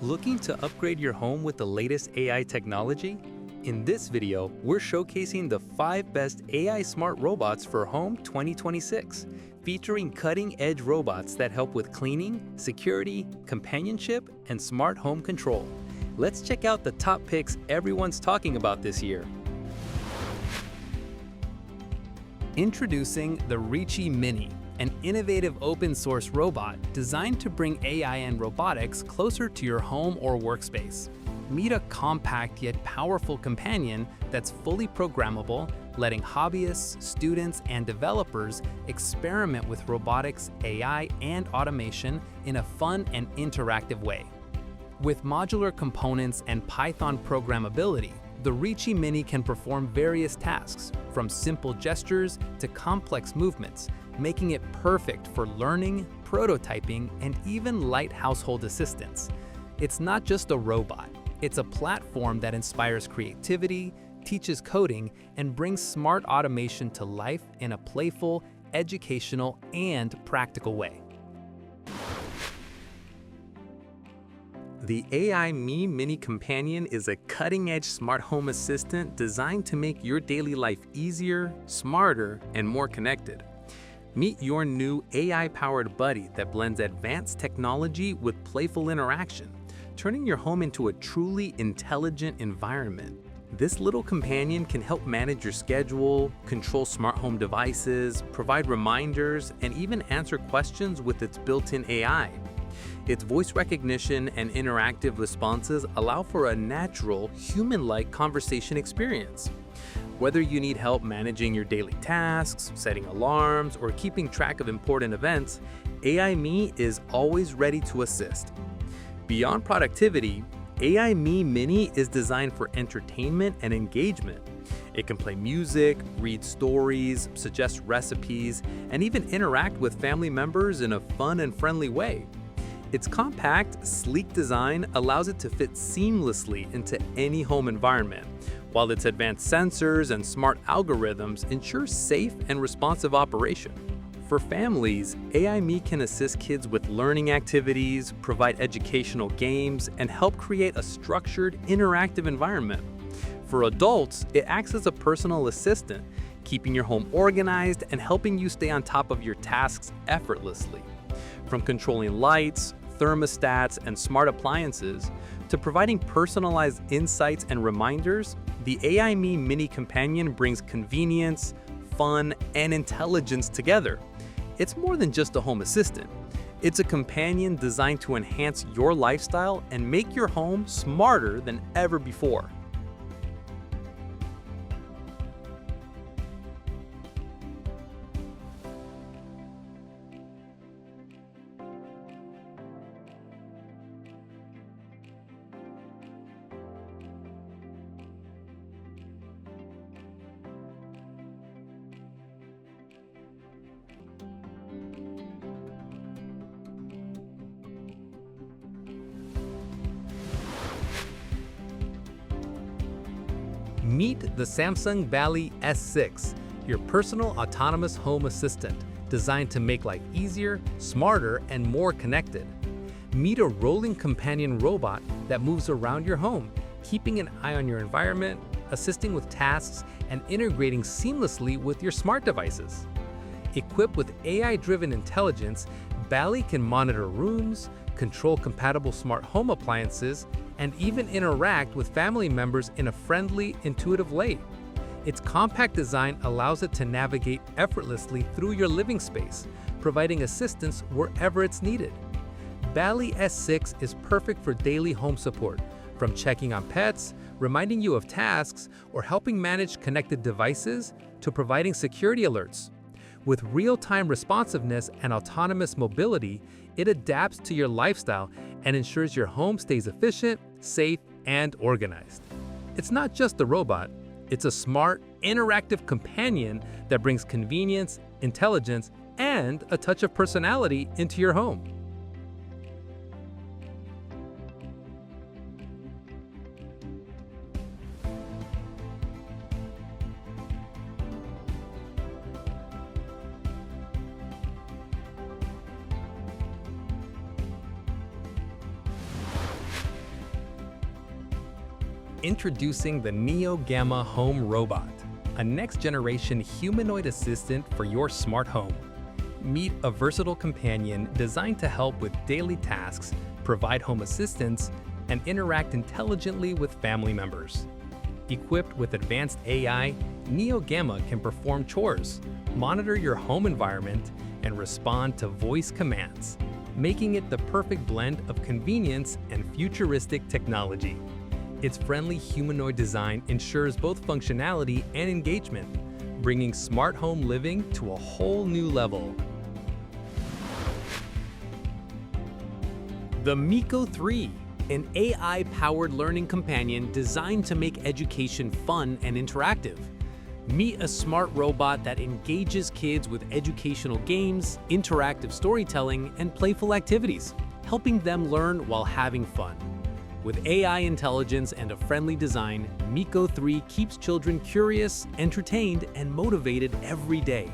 Looking to upgrade your home with the latest AI technology? In this video, we're showcasing the 5 best AI smart robots for home 2026, featuring cutting-edge robots that help with cleaning, security, companionship, and smart home control. Let's check out the top picks everyone's talking about this year. Introducing the Reachy Mini, an innovative open-source robot designed to bring AI and robotics closer to your home or workspace. Meet a compact yet powerful companion that's fully programmable, letting hobbyists, students, and developers experiment with robotics, AI, and automation in a fun and interactive way. With modular components and Python programmability, the Reachy Mini can perform various tasks, from simple gestures to complex movements, making it perfect for learning, prototyping, and even light household assistance. It's not just a robot. It's a platform that inspires creativity, teaches coding, and brings smart automation to life in a playful, educational, and practical way. The AI Me Mini Companion is a cutting-edge smart home assistant designed to make your daily life easier, smarter, and more connected. Meet your new AI-powered buddy that blends advanced technology with playful interaction, turning your home into a truly intelligent environment. This little companion can help manage your schedule, control smart home devices, provide reminders, and even answer questions with its built-in AI. Its voice recognition and interactive responses allow for a natural, human-like conversation experience. Whether you need help managing your daily tasks, setting alarms, or keeping track of important events, AI Me is always ready to assist. Beyond productivity, AI Me Mini is designed for entertainment and engagement. It can play music, read stories, suggest recipes, and even interact with family members in a fun and friendly way. Its compact, sleek design allows it to fit seamlessly into any home environment, while its advanced sensors and smart algorithms ensure safe and responsive operation. For families, AI Me can assist kids with learning activities, provide educational games, and help create a structured, interactive environment. For adults, it acts as a personal assistant, keeping your home organized and helping you stay on top of your tasks effortlessly. From controlling lights, thermostats, and smart appliances, to providing personalized insights and reminders, the AI Me Mini Companion brings convenience, fun, and intelligence together. It's more than just a home assistant. It's a companion designed to enhance your lifestyle and make your home smarter than ever before. Meet the Samsung Ballie S6, your personal autonomous home assistant, designed to make life easier, smarter, and more connected. Meet a rolling companion robot that moves around your home, keeping an eye on your environment, assisting with tasks, and integrating seamlessly with your smart devices. Equipped with AI-driven intelligence, Ballie can monitor rooms, control compatible smart home appliances, and even interact with family members in a friendly, intuitive way. Its compact design allows it to navigate effortlessly through your living space, providing assistance wherever it's needed. Ballie S6 is perfect for daily home support, from checking on pets, reminding you of tasks, or helping manage connected devices, to providing security alerts. With real-time responsiveness and autonomous mobility, it adapts to your lifestyle and ensures your home stays efficient, safe, and organized. It's not just a robot, it's a smart, interactive companion that brings convenience, intelligence, and a touch of personality into your home. Introducing the Neo Gamma Home Robot, a next-generation humanoid assistant for your smart home. Meet a versatile companion designed to help with daily tasks, provide home assistance, and interact intelligently with family members. Equipped with advanced AI, Neo Gamma can perform chores, monitor your home environment, and respond to voice commands, making it the perfect blend of convenience and futuristic technology. Its friendly humanoid design ensures both functionality and engagement, bringing smart home living to a whole new level. The Miko 3, an AI-powered learning companion designed to make education fun and interactive. Meet a smart robot that engages kids with educational games, interactive storytelling, and playful activities, helping them learn while having fun. With AI intelligence and a friendly design, Miko 3 keeps children curious, entertained, and motivated every day.